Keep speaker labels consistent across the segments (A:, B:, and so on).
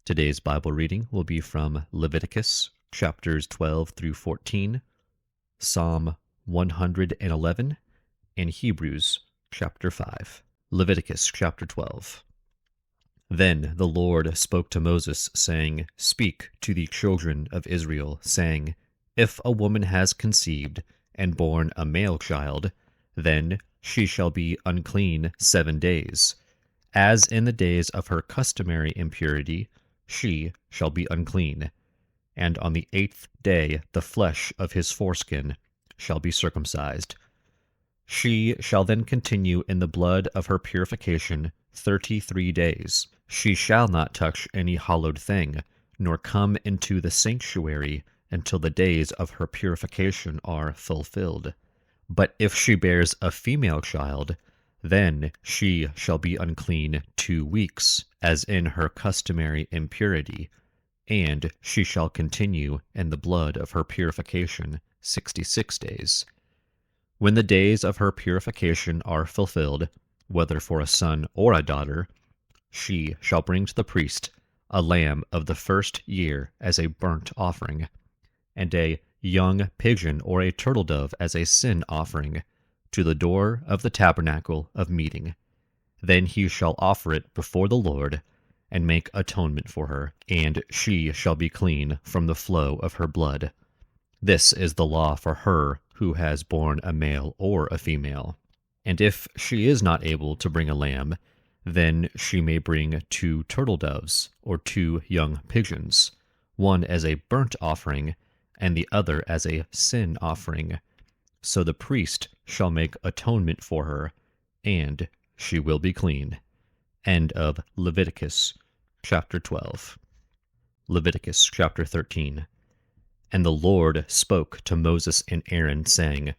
A: Today's Bible reading will be from Leviticus chapters 12 through 14, Psalm 111, and Hebrews chapter 5. Leviticus chapter 12. Then the Lord spoke to Moses, saying, Speak to the children of Israel, saying, If a woman has conceived and borne a male child, then she shall be unclean 7 days. As in the days of her customary impurity, she shall be unclean. And on the 8th day the flesh of his foreskin shall be circumcised. She shall then continue in the blood of her purification 33 days. She shall not touch any hallowed thing, nor come into the sanctuary until the days of her purification are fulfilled. But if she bears a female child, then she shall be unclean 2 weeks, as in her customary impurity, and she shall continue in the blood of her purification 66 days. When the days of her purification are fulfilled, whether for a son or a daughter, she shall bring to the priest a lamb of the first year as a burnt offering, and a young pigeon or a turtle dove as a sin offering, to the door of the tabernacle of meeting. Then he shall offer it before the Lord, and make atonement for her, and she shall be clean from the flow of her blood. This is the law for her who has borne a male or a female. And if she is not able to bring a lamb, then she may bring 2 turtle doves or 2 young pigeons, one as a burnt offering, and the other as a sin offering. So the priest shall make atonement for her, and she will be clean. End of Leviticus chapter 12. Leviticus chapter 13. And the Lord spoke to Moses and Aaron, saying,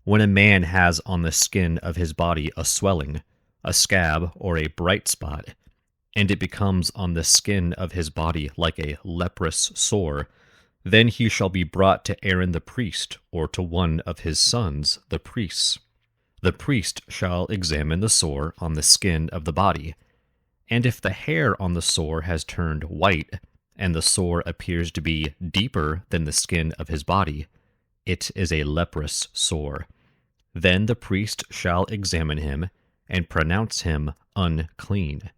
A: When a man has on the skin of his body a swelling, a scab, or a bright spot, and it becomes on the skin of his body like a leprous sore, then he shall be brought to Aaron the priest, or to one of his sons, the priests. The priest shall examine the sore on the skin of the body, and if the hair on the sore has turned white, and the sore appears to be deeper than the skin of his body, it is a leprous sore. Then the priest shall examine him, and pronounce him unclean.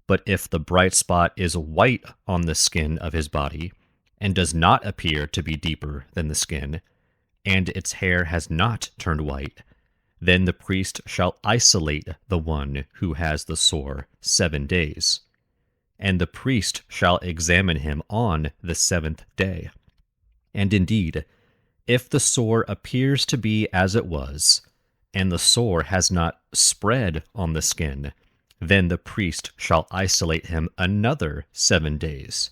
A: But if the bright spot is white on the skin of his body, and does not appear to be deeper than the skin, and its hair has not turned white, then the priest shall isolate the one who has the sore 7 days. And the priest shall examine him on the 7th day. And indeed, if the sore appears to be as it was, and the sore has not spread on the skin, then the priest shall isolate him another 7 days.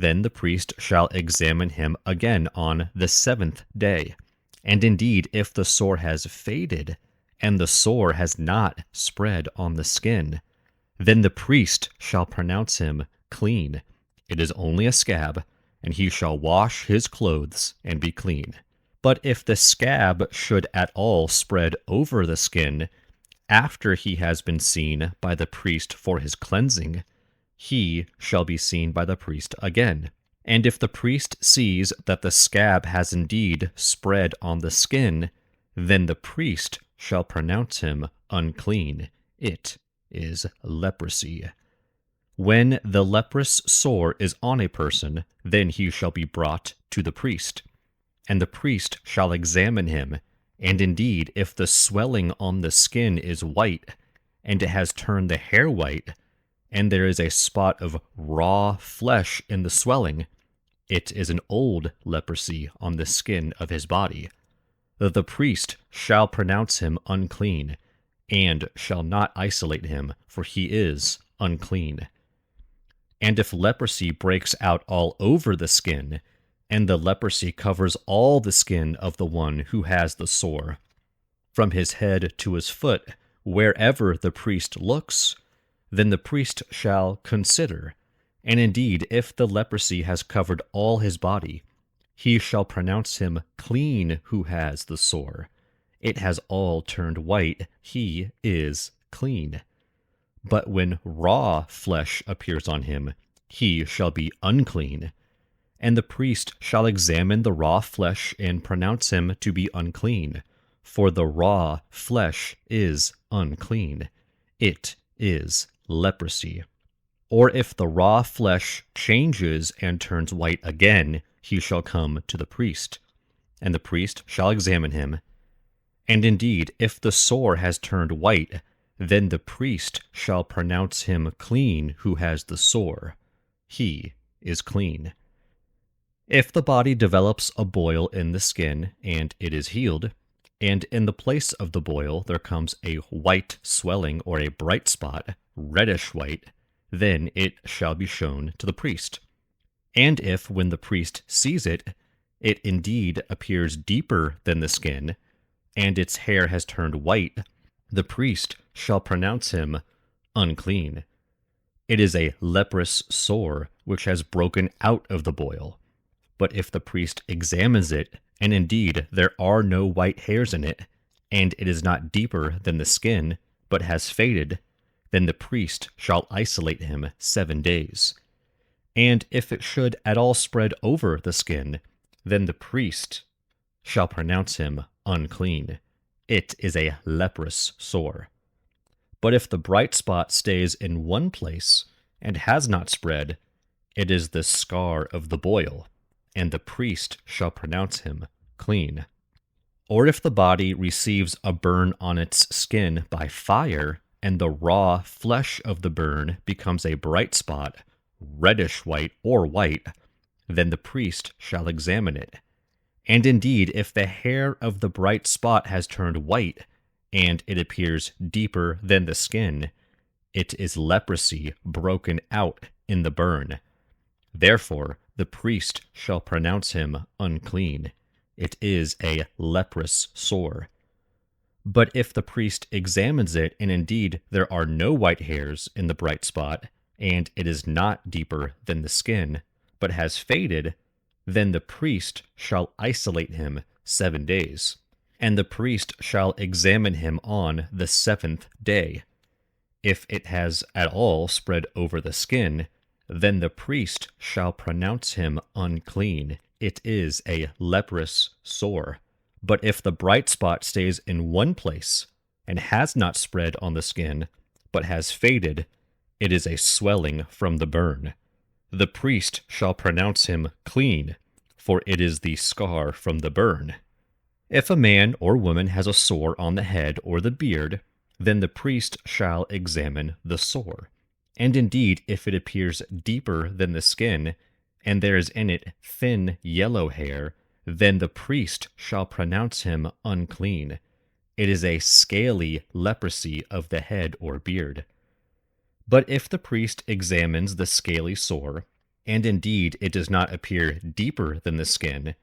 A: Then the priest shall examine him again on the 7th day. And indeed, if the sore has faded, and the sore has not spread on the skin, then the priest shall pronounce him clean. It is only a scab, and he shall wash his clothes and be clean. But if the scab should at all spread over the skin, after he has been seen by the priest for his cleansing, he shall be seen by the priest again. And if the priest sees that the scab has indeed spread on the skin, then the priest shall pronounce him unclean. It is leprosy. When the leprous sore is on a person, then he shall be brought to the priest. And the priest shall examine him, and indeed, if the swelling on the skin is white, and it has turned the hair white, and there is a spot of raw flesh in the swelling, it is an old leprosy on the skin of his body. The priest shall pronounce him unclean, and shall not isolate him, for he is unclean. And if leprosy breaks out all over the skin, and the leprosy covers all the skin of the one who has the sore, from his head to his foot, wherever the priest looks, then the priest shall consider, and indeed, if the leprosy has covered all his body, he shall pronounce him clean who has the sore. It has all turned white, he is clean. But when raw flesh appears on him, he shall be unclean. And the priest shall examine the raw flesh and pronounce him to be unclean, for the raw flesh is unclean. It is leprosy. Or if the raw flesh changes and turns white again, he shall come to the priest, and the priest shall examine him. And indeed, if the sore has turned white, then the priest shall pronounce him clean who has the sore. He is clean. If the body develops a boil in the skin, and it is healed, and in the place of the boil there comes a white swelling or a bright spot, reddish white, then it shall be shown to the priest. And if, when the priest sees it, it indeed appears deeper than the skin, and its hair has turned white, the priest shall pronounce him unclean. It is a leprous sore which has broken out of the boil. But if the priest examines it, and indeed there are no white hairs in it, and it is not deeper than the skin, but has faded, then the priest shall isolate him 7 days. And if it should at all spread over the skin, then the priest shall pronounce him unclean. It is a leprous sore. But if the bright spot stays in one place and has not spread, it is the scar of the boil, and the priest shall pronounce him clean. Or if the body receives a burn on its skin by fire, and the raw flesh of the burn becomes a bright spot, reddish white or white, then the priest shall examine it. And indeed, if the hair of the bright spot has turned white, and it appears deeper than the skin, it is leprosy broken out in the burn. Therefore, the priest shall pronounce him unclean. It is a leprous sore. But if the priest examines it, and indeed there are no white hairs in the bright spot, and it is not deeper than the skin, but has faded, then the priest shall isolate him 7 days, and the priest shall examine him on the 7th day. If it has at all spread over the skin, then the priest shall pronounce him unclean. It is a leprous sore. But if the bright spot stays in one place, and has not spread on the skin, but has faded, it is a swelling from the burn. The priest shall pronounce him clean, for it is the scar from the burn. If a man or woman has a sore on the head or the beard, then the priest shall examine the sore. And indeed, if it appears deeper than the skin, and there is in it thin yellow hair, then the priest shall pronounce him unclean. It is a scaly leprosy of the head or beard. But if the priest examines the scaly sore, and indeed it does not appear deeper than the skin,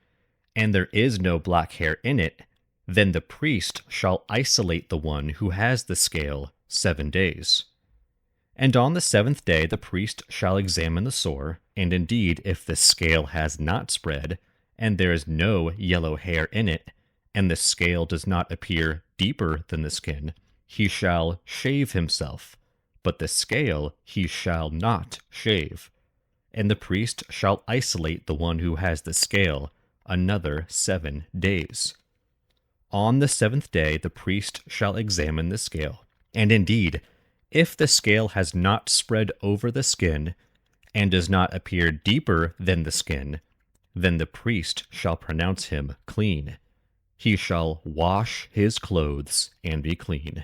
A: and there is no black hair in it, then the priest shall isolate the one who has the scale 7 days. And on the 7th day the priest shall examine the sore, and indeed if the scale has not spread, and there is no yellow hair in it, and the scale does not appear deeper than the skin, he shall shave himself, but the scale he shall not shave. And the priest shall isolate the one who has the scale another 7 days. On the 7th day the priest shall examine the scale, and indeed, if the scale has not spread over the skin, and does not appear deeper than the skin, then the priest shall pronounce him clean. He shall wash his clothes and be clean.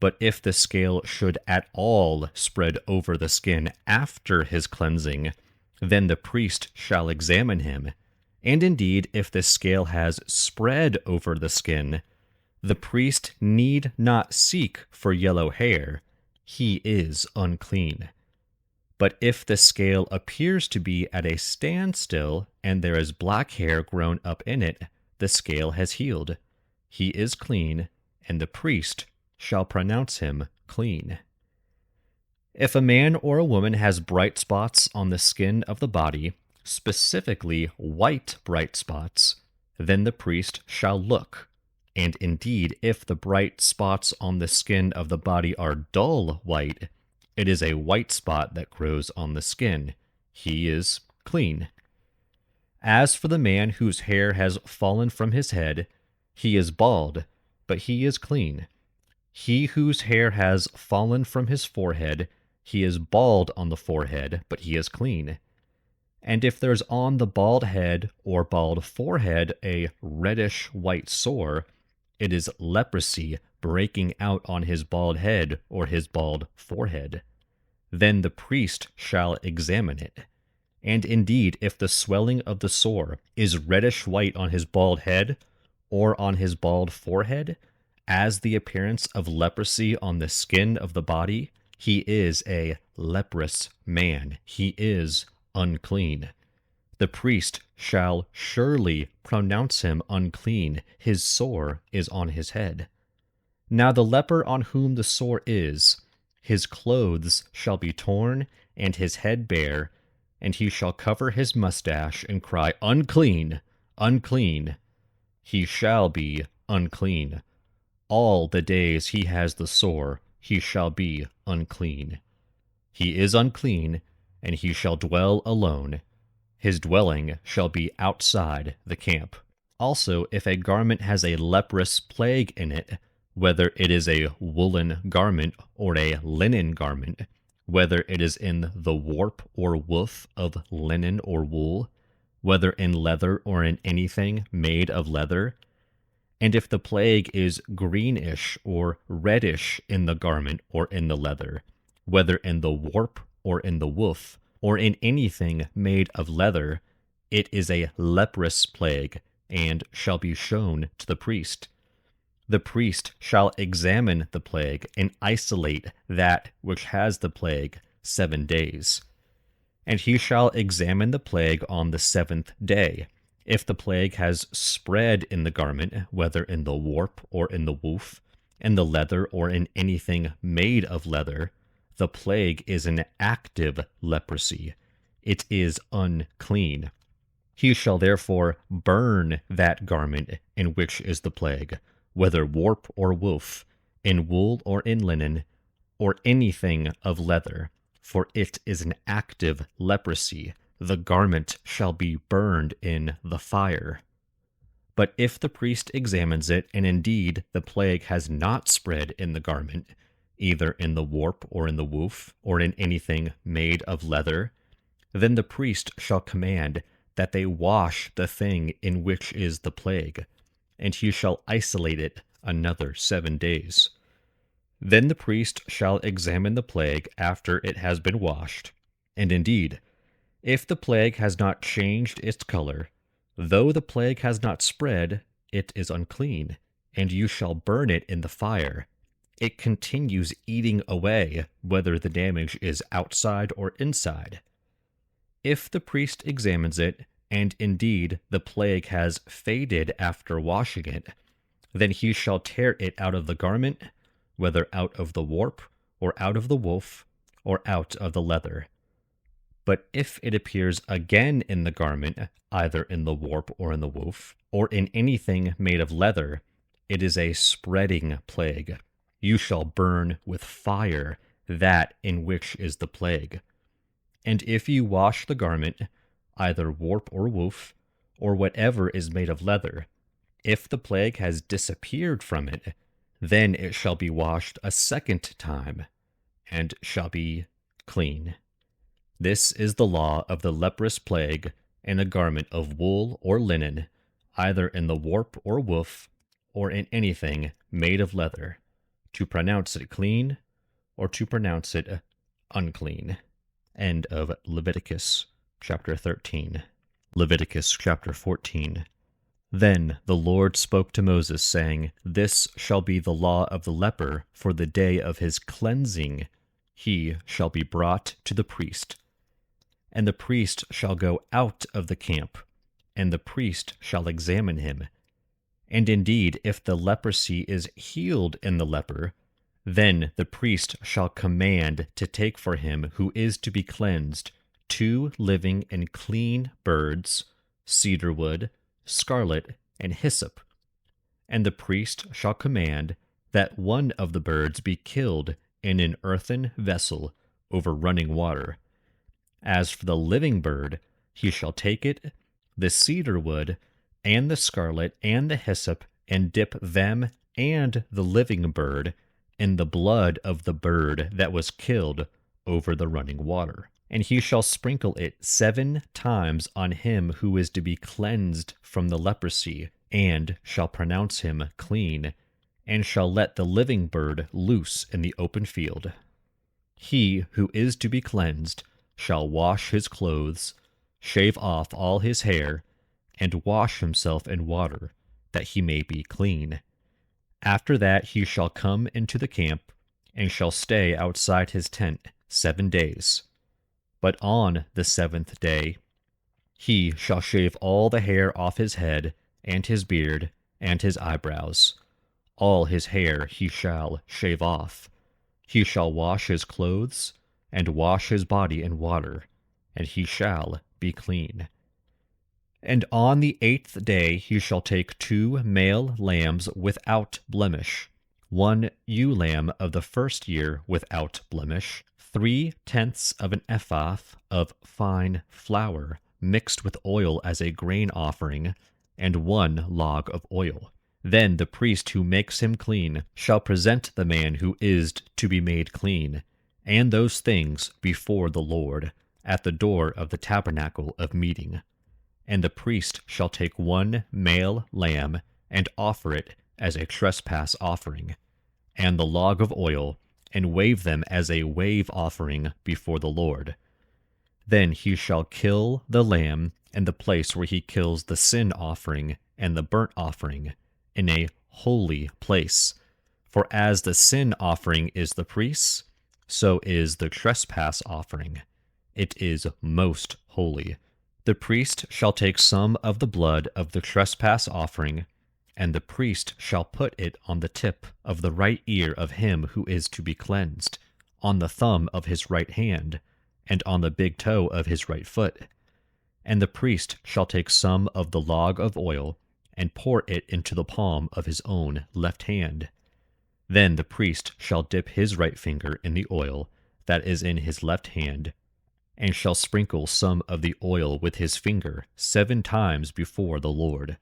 A: But if the scale should at all spread over the skin after his cleansing, then the priest shall examine him. And indeed, if the scale has spread over the skin, the priest need not seek for yellow hair. He is unclean. But if the scale appears to be at a standstill, and there is black hair grown up in it, the scale has healed. He is clean, and the priest shall pronounce him clean. If a man or a woman has bright spots on the skin of the body, specifically white bright spots, then the priest shall look. And indeed, if the bright spots on the skin of the body are dull white, It is a white spot that grows on the skin. He is clean. As for the man whose hair has fallen from his head, he is bald, but he is clean. He whose hair has fallen from his forehead, he is bald on the forehead, but he is clean. And if there's on the bald head or bald forehead a reddish white sore, it is leprosy breaking out on his bald head or his bald forehead. Then the priest shall examine it. And indeed, if the swelling of the sore is reddish white on his bald head or on his bald forehead, as the appearance of leprosy on the skin of the body, he is a leprous man. He is unclean. The priest shall surely pronounce him unclean. His sore is on his head. Now the leper on whom the sore is, his clothes shall be torn and his head bare, and he shall cover his mustache and cry, Unclean, unclean. He shall be unclean. All the days he has the sore, he shall be unclean. He is unclean, and he shall dwell alone. His dwelling shall be outside the camp. Also, if a garment has a leprous plague in it, whether it is a woolen garment or a linen garment, whether it is in the warp or woof of linen or wool, whether in leather or in anything made of leather, and if the plague is greenish or reddish in the garment or in the leather, whether in the warp or in the woof, or in anything made of leather, it is a leprous plague, and shall be shown to the priest. The priest shall examine the plague and isolate that which has the plague 7 days. And he shall examine the plague on the 7th day. If the plague has spread in the garment, whether in the warp or in the woof, in the leather or in anything made of leather, the plague is an active leprosy. It is unclean. He shall therefore burn that garment in which is the plague, whether warp or woof, in wool or in linen, or anything of leather, for it is an active leprosy. The garment shall be burned in the fire. But if the priest examines it, and indeed the plague has not spread in the garment, either in the warp or in the woof, or in anything made of leather, then the priest shall command that they wash the thing in which is the plague, and he shall isolate it another 7 days. Then the priest shall examine the plague after it has been washed, and indeed, if the plague has not changed its color, though the plague has not spread, it is unclean, and you shall burn it in the fire. It continues eating away, whether the damage is outside or inside. If the priest examines it, and indeed the plague has faded after washing it, then he shall tear it out of the garment, whether out of the warp, or out of the woof, or out of the leather. But if it appears again in the garment, either in the warp or in the woof, or in anything made of leather, it is a spreading plague. You shall burn with fire that in which is the plague. And if you wash the garment, either warp or woof, or whatever is made of leather, if the plague has disappeared from it, then it shall be washed a second time, and shall be clean. This is the law of the leprous plague in a garment of wool or linen, either in the warp or woof, or in anything made of leather, to pronounce it clean, or to pronounce it unclean. End of Leviticus chapter 13. Leviticus chapter 14. Then the Lord spoke to Moses, saying, This shall be the law of the leper for the day of his cleansing. He shall be brought to the priest. And the priest shall go out of the camp, and the priest shall examine him. And indeed, if the leprosy is healed in the leper, then the priest shall command to take for him who is to be cleansed 2 living and clean birds, cedar wood, scarlet, and hyssop. And the priest shall command that one of the birds be killed in an earthen vessel over running water. As for the living bird, he shall take it, the cedar wood, and the scarlet, and the hyssop, and dip them and the living bird in the blood of the bird that was killed over the running water. And he shall sprinkle it 7 times on him who is to be cleansed from the leprosy, and shall pronounce him clean, and shall let the living bird loose in the open field. He who is to be cleansed shall wash his clothes, shave off all his hair, and wash himself in water, that he may be clean. After that he shall come into the camp, and shall stay outside his tent 7 days. But on the 7th day he shall shave all the hair off his head, and his beard, and his eyebrows. All his hair he shall shave off. He shall wash his clothes, and wash his body in water, and he shall be clean. And on the 8th day he shall take 2 male lambs without blemish, 1 ewe lamb of the first year without blemish, 3/10 of an ephah of fine flour mixed with oil as a grain offering, and 1 log of oil. Then the priest who makes him clean shall present the man who is to be made clean, and those things before the Lord, at the door of the tabernacle of meeting. And the priest shall take 1 male lamb, and offer it as a trespass offering, and the log of oil, and wave them as a wave offering before the Lord. Then he shall kill the lamb in the place where he kills the sin offering and the burnt offering, in a holy place. For as the sin offering is the priest's, so is the trespass offering. It is most holy. The priest shall take some of the blood of the trespass offering, and the priest shall put it on the tip of the right ear of him who is to be cleansed, on the thumb of his right hand, and on the big toe of his right foot. And the priest shall take some of the log of oil, and pour it into the palm of his own left hand. Then the priest shall dip his right finger in the oil that is in his left hand, and shall sprinkle some of the oil with his finger 7 times before the Lord.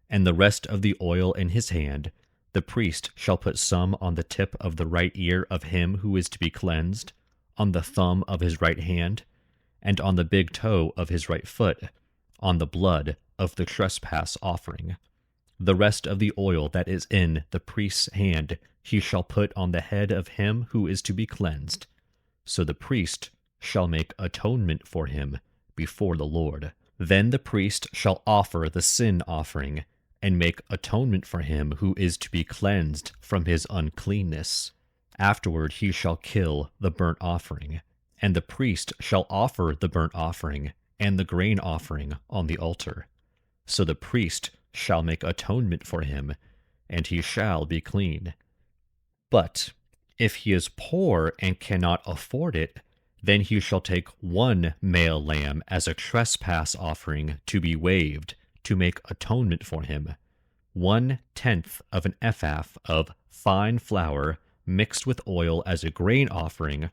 A: And the rest of the oil in his hand, the priest shall put some on the tip of the right ear of him who is to be cleansed, on the thumb of his right hand, and on the big toe of his right foot, on the blood of the trespass offering. The rest of the oil that is in the priest's hand he shall put on the head of him who is to be cleansed. So the priest shall make atonement for him before the Lord. Then the priest shall offer the sin offering, and make atonement for him who is to be cleansed from his uncleanness. Afterward he shall kill the burnt offering, and the priest shall offer the burnt offering and the grain offering on the altar. So the priest shall make atonement for him, and he shall be clean. But if he is poor and cannot afford it, then he shall take 1 male lamb as a trespass offering to be waved, to make atonement for him, 1/10 of an ephah of fine flour mixed with oil as a grain offering,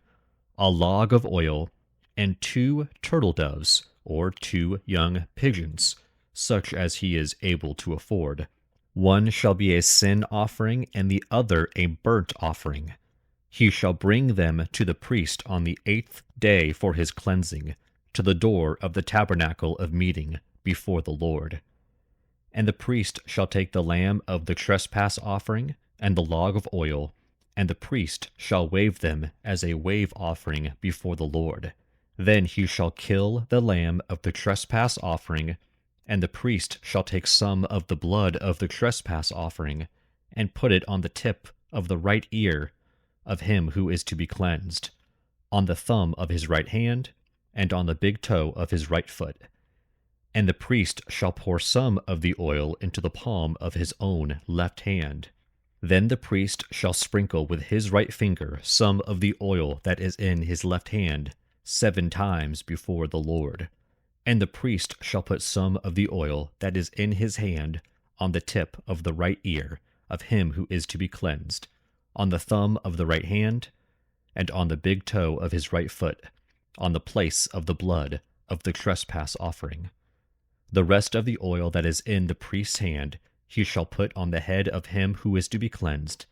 A: a log of oil, and 2 turtle doves, or 2 young pigeons, such as he is able to afford. One shall be a sin offering, and the other a burnt offering. He shall bring them to the priest on the 8th day for his cleansing, to the door of the tabernacle of meeting before the Lord. And the priest shall take the lamb of the trespass offering, and the log of oil, and the priest shall wave them as a wave offering before the Lord. Then he shall kill the lamb of the trespass offering, and the priest shall take some of the blood of the trespass offering, and put it on the tip of the right ear of him who is to be cleansed, on the thumb of his right hand, and on the big toe of his right foot. And the priest shall pour some of the oil into the palm of his own left hand. Then the priest shall sprinkle with his right finger some of the oil that is in his left hand 7 times before the Lord. And the priest shall put some of the oil that is in his hand on the tip of the right ear of him who is to be cleansed, on the thumb of the right hand, and on the big toe of his right foot, on the place of the blood of the trespass offering. The rest of the oil that is in the priest's hand he shall put on the head of him who is to be cleansed,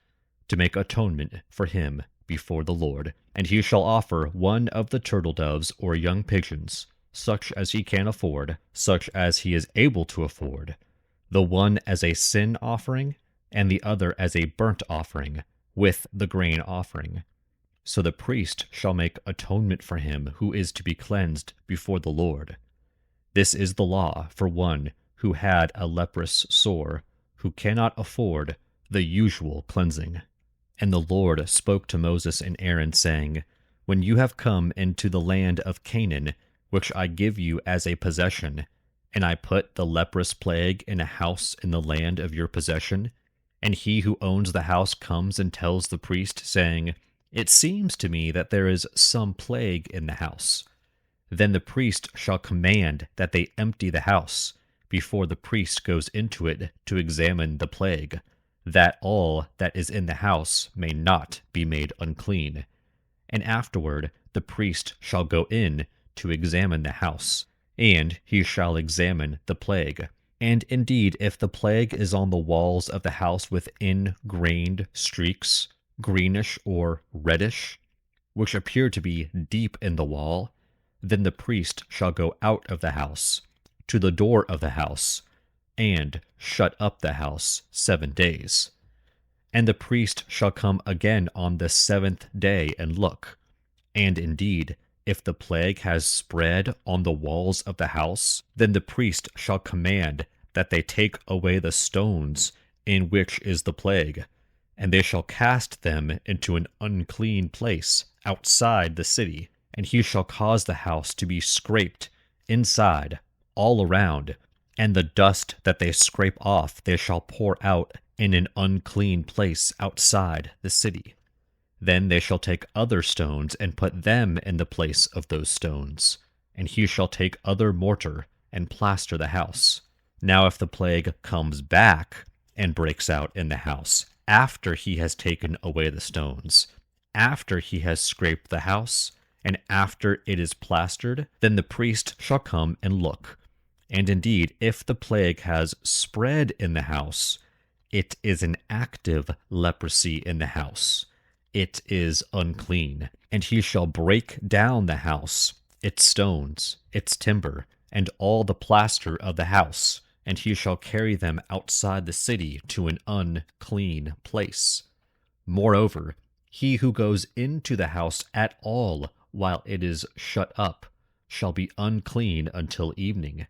A: to make atonement for him before the Lord. And he shall offer one of the turtle doves or young pigeons, such as he can afford, such as he is able to afford, the one as a sin offering, and the other as a burnt offering, with the grain offering. So the priest shall make atonement for him who is to be cleansed before the Lord. This is the law for one who had a leprous sore, who cannot afford the usual cleansing. And the Lord spoke to Moses and Aaron, saying, When you have come into the land of Canaan, which I give you as a possession, and I put the leprous plague in a house in the land of your possession, and he who owns the house comes and tells the priest, saying, It seems to me that there is some plague in the house. Then the priest shall command that they empty the house before the priest goes into it to examine the plague, that all that is in the house may not be made unclean. And afterward the priest shall go in to examine the house, and he shall examine the plague. And indeed, if the plague is on the walls of the house with ingrained streaks, greenish or reddish, which appear to be deep in the wall, then the priest shall go out of the house, to the door of the house, and shut up the house 7 days. And the priest shall come again on the 7th day and look. And indeed, if the plague has spread on the walls of the house, then the priest shall command that they take away the stones in which is the plague, and they shall cast them into an unclean place outside the city. And he shall cause the house to be scraped inside, all around, and the dust that they scrape off they shall pour out in an unclean place outside the city. Then they shall take other stones and put them in the place of those stones, and he shall take other mortar and plaster the house. Now if the plague comes back and breaks out in the house after he has taken away the stones, after he has scraped the house, and after it is plastered, then the priest shall come and look. And indeed, if the plague has spread in the house, it is an active leprosy in the house. It is unclean. And he shall break down the house, its stones, its timber, and all the plaster of the house, and he shall carry them outside the city to an unclean place. Moreover, he who goes into the house at all while it is shut up shall be unclean until evening.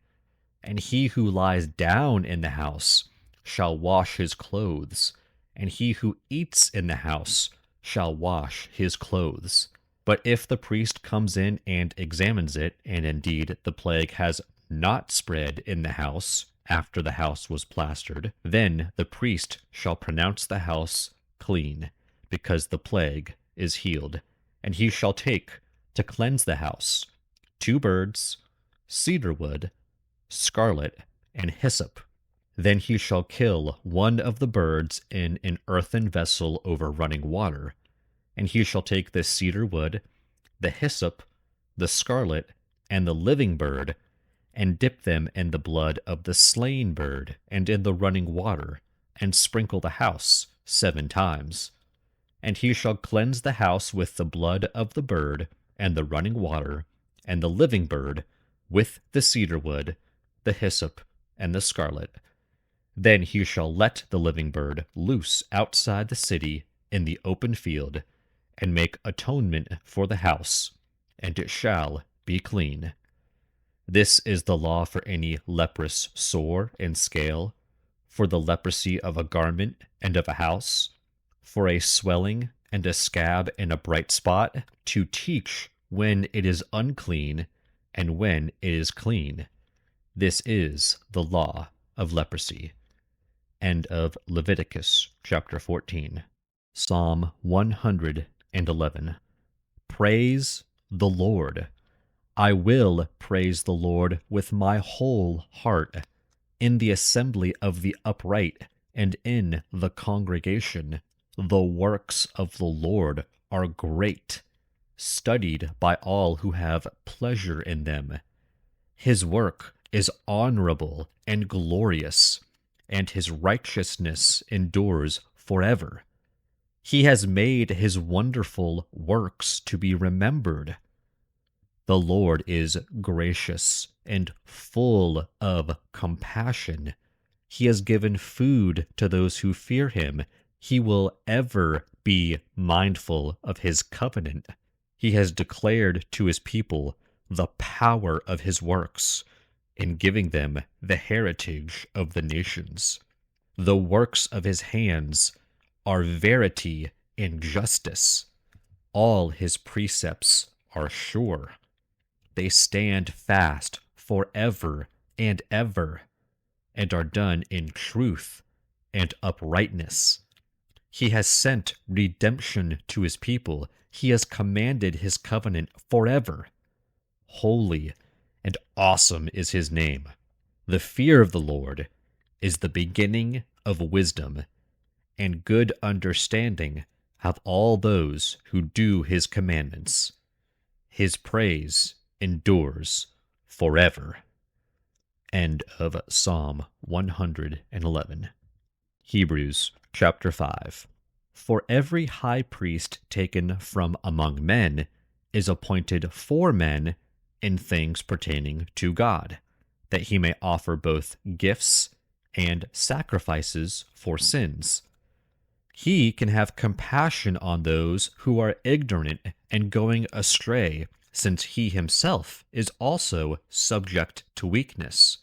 A: And he who lies down in the house shall wash his clothes, and he who eats in the house shall wash his clothes. But if the priest comes in and examines it, and indeed the plague has not spread in the house after the house was plastered, then the priest shall pronounce the house clean, because the plague is healed. And he shall take, to cleanse the house, 2 birds, cedar wood, scarlet, and hyssop. Then he shall kill one of the birds in an earthen vessel over running water. And he shall take the cedar wood, the hyssop, the scarlet, and the living bird, and dip them in the blood of the slain bird and in the running water, and sprinkle the house 7 times. And he shall cleanse the house with the blood of the bird, and the running water, and the living bird, with the cedar wood, the hyssop, and the scarlet. Then he shall let the living bird loose outside the city in the open field, and make atonement for the house, and it shall be clean. This is the law for any leprous sore and scale, for the leprosy of a garment and of a house, for a swelling and a scab and a bright spot, to teach when it is unclean and when it is clean. This is the law of leprosy. End of Leviticus chapter 14. Psalm 111. Praise the Lord. I will praise the Lord with my whole heart, in the assembly of the upright and in the congregation. The works of the Lord are great, studied by all who have pleasure in them. His work is honorable and glorious, and his righteousness endures forever. He has made his wonderful works to be remembered. The Lord is gracious and full of compassion. He has given food to those who fear him. He will ever be mindful of his covenant. He has declared to his people the power of his works in giving them the heritage of the nations. The works of his hands are verity and justice. All his precepts are sure. They stand fast forever and ever, and are done in truth and uprightness. He has sent redemption to his people. He has commanded his covenant forever. Holy and awesome is his name. The fear of the Lord is the beginning of wisdom, and good understanding have all those who do his commandments. His praise endures forever. End of Psalm 111. Hebrews chapter 5. For every high priest taken from among men is appointed for men in things pertaining to God, that he may offer both gifts and sacrifices for sins. He can have compassion on those who are ignorant and going astray, since he himself is also subject to weakness.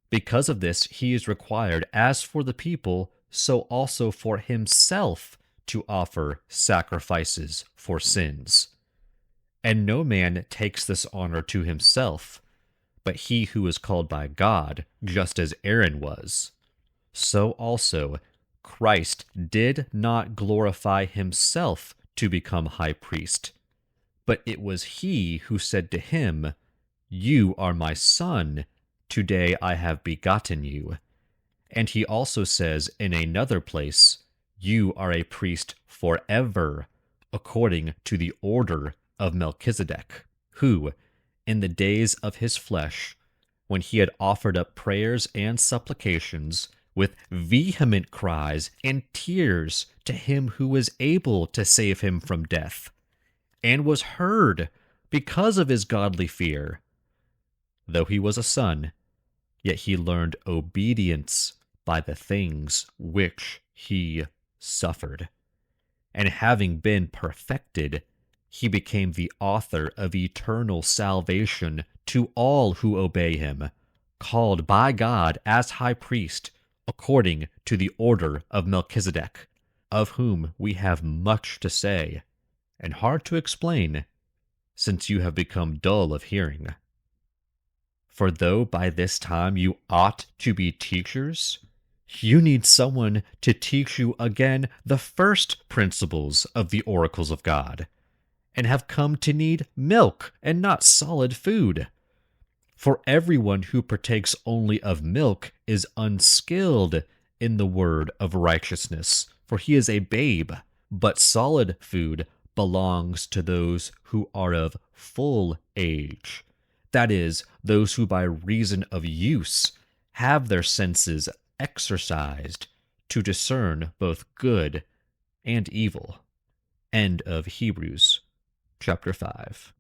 A: Because of this, he is required, as for the people, so also for himself, to offer sacrifices for sins. And no man takes this honor to himself, but he who is called by God, just as Aaron was. So also Christ did not glorify himself to become high priest, but it was he who said to him, "You are my son, today I have begotten you." And he also says in another place, "You are a priest forever, according to the order of Melchizedek," who, in the days of his flesh, when he had offered up prayers and supplications with vehement cries and tears to him who was able to save him from death, and was heard because of his godly fear. Though he was a son, yet he learned obedience by the things which he suffered. And having been perfected, he became the author of eternal salvation to all who obey him, called by God as high priest, according to the order of Melchizedek, of whom we have much to say, and hard to explain, since you have become dull of hearing. For though by this time you ought to be teachers, you need someone to teach you again the first principles of the oracles of God, and have come to need milk and not solid food. For everyone who partakes only of milk is unskilled in the word of righteousness, for he is a babe. But solid food belongs to those who are of full age, that is, those who by reason of use have their senses exercised to discern both good and evil. End of Hebrews chapter 5.